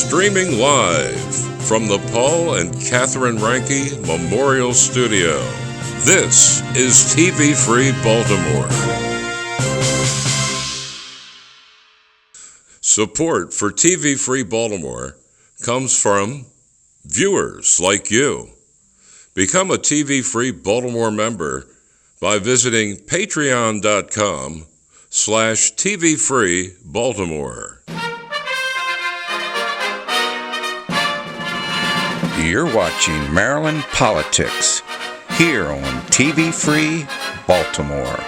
Streaming live from the Paul and Catherine Ranke Memorial Studio. This is TV Free Baltimore. Support for TV Free Baltimore comes from viewers like you. Become a TV Free Baltimore member by visiting patreon.com/TV Free Baltimore. You're watching Maryland Politics here on TV Free Baltimore.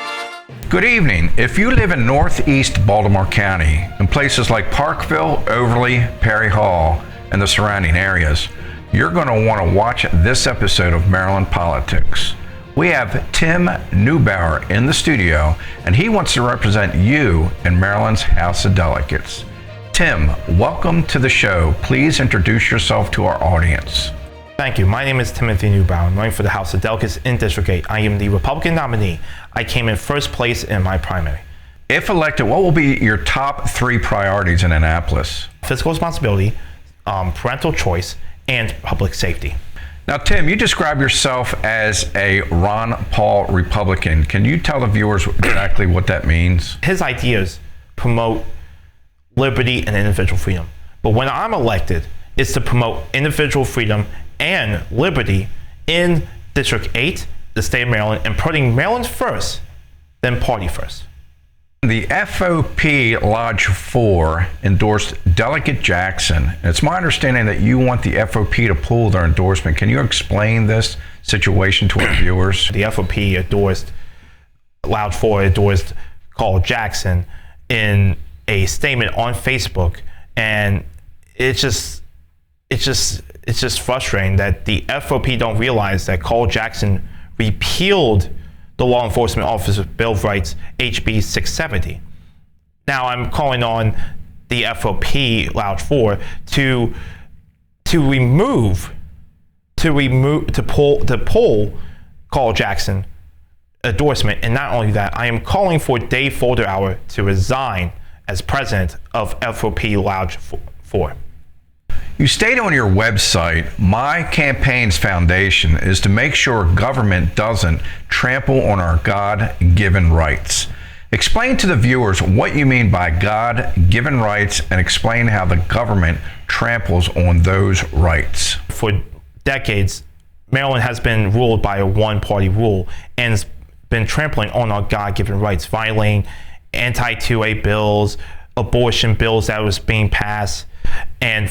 Good evening. If you live in Northeast Baltimore County, in places like Parkville, Overley, Perry Hall, and the surrounding areas, you're going to want to watch this episode of Maryland Politics. We have Tim Neubauer in the studio, and he wants to represent you in Maryland's House of Delegates. Tim, welcome to the show. Please introduce yourself to our audience. Thank you. My name is Timothy Neubauer. I'm running for the House of Delegates in District 8. I am the Republican nominee. I came in first place in my primary. If elected, what will be your top 3 priorities in Annapolis? Fiscal responsibility, parental choice, and public safety. Now, Tim, you describe yourself as a Ron Paul Republican. Can you tell the viewers exactly what that means? His ideas promote liberty and individual freedom. But when I'm elected, it's to promote individual freedom and liberty in District 8, the state of Maryland, and putting Maryland first, then party first. The FOP Lodge 4 endorsed Delegate Jackson. It's my understanding that you want the FOP to pull their endorsement. Can you explain this situation to our viewers? The FOP endorsed, Lodge 4 endorsed Carl Jackson in a statement on Facebook, and it's just frustrating that the FOP don't realize that Carl Jackson repealed the Law Enforcement Officer Bill of Rights, HB 670. Now I'm calling on the FOP Lodge 4 to pull Carl Jackson endorsement, and not only that, I am calling for Dave Folderauer to resign as president of FOP Lodge 4. You state on your website, my campaign's foundation is to make sure government doesn't trample on our God-given rights. Explain to the viewers what you mean by God-given rights and explain how the government tramples on those rights. For decades, Maryland has been ruled by a one-party rule and has been trampling on our God-given rights, violating anti-2A bills, abortion bills that was being passed, and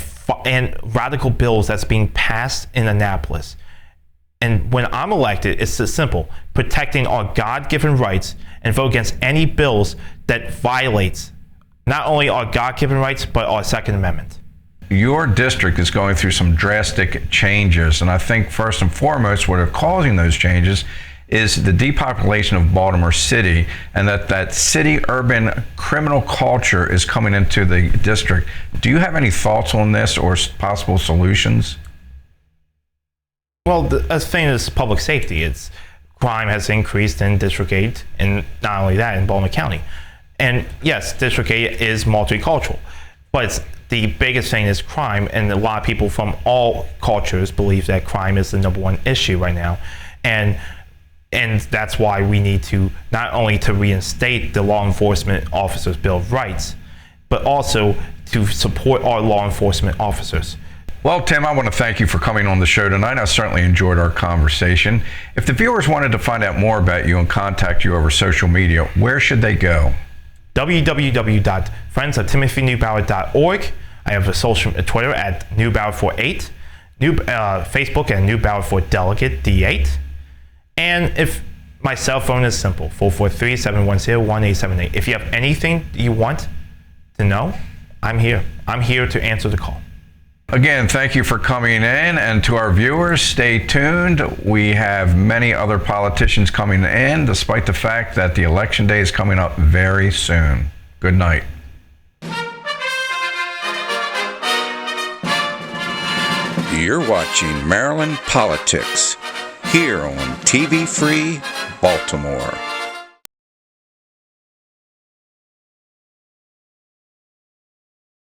radical bills that's being passed in Annapolis. And when I'm elected, it's so simple: protecting our God-given rights and vote against any bills that violates not only our God-given rights, but our Second Amendment. Your district is going through some drastic changes, and I think first and foremost what are causing those changes is the depopulation of Baltimore City, and that city urban criminal culture is coming into the district. Do you have any thoughts on this or possible solutions? Well, the thing is public safety. Crime has increased in District 8, and not only that, in Baltimore County. And yes, District 8 is multicultural, but the biggest thing is crime, and a lot of people from all cultures believe that crime is the #1 issue right now. And that's why we need to not only to reinstate the Law Enforcement Officers Bill of Rights, but also to support our law enforcement officers. Well, Tim, I want to thank you for coming on the show tonight. I certainly enjoyed our conversation. If the viewers wanted to find out more about you and contact you over social media, where should they go? www.friendsoftimothyneubauer.org. I have a Twitter at Neubauer48, Facebook at Neubauer for Delegate D8. And if my cell phone is simple, 443-710-1878. If you have anything you want to know, I'm here. I'm here to answer the call. Again, thank you for coming in, and to our viewers, stay tuned. We have many other politicians coming in, despite the fact that the election day is coming up very soon. Good night. You're watching Maryland Politics here on TV Free Baltimore.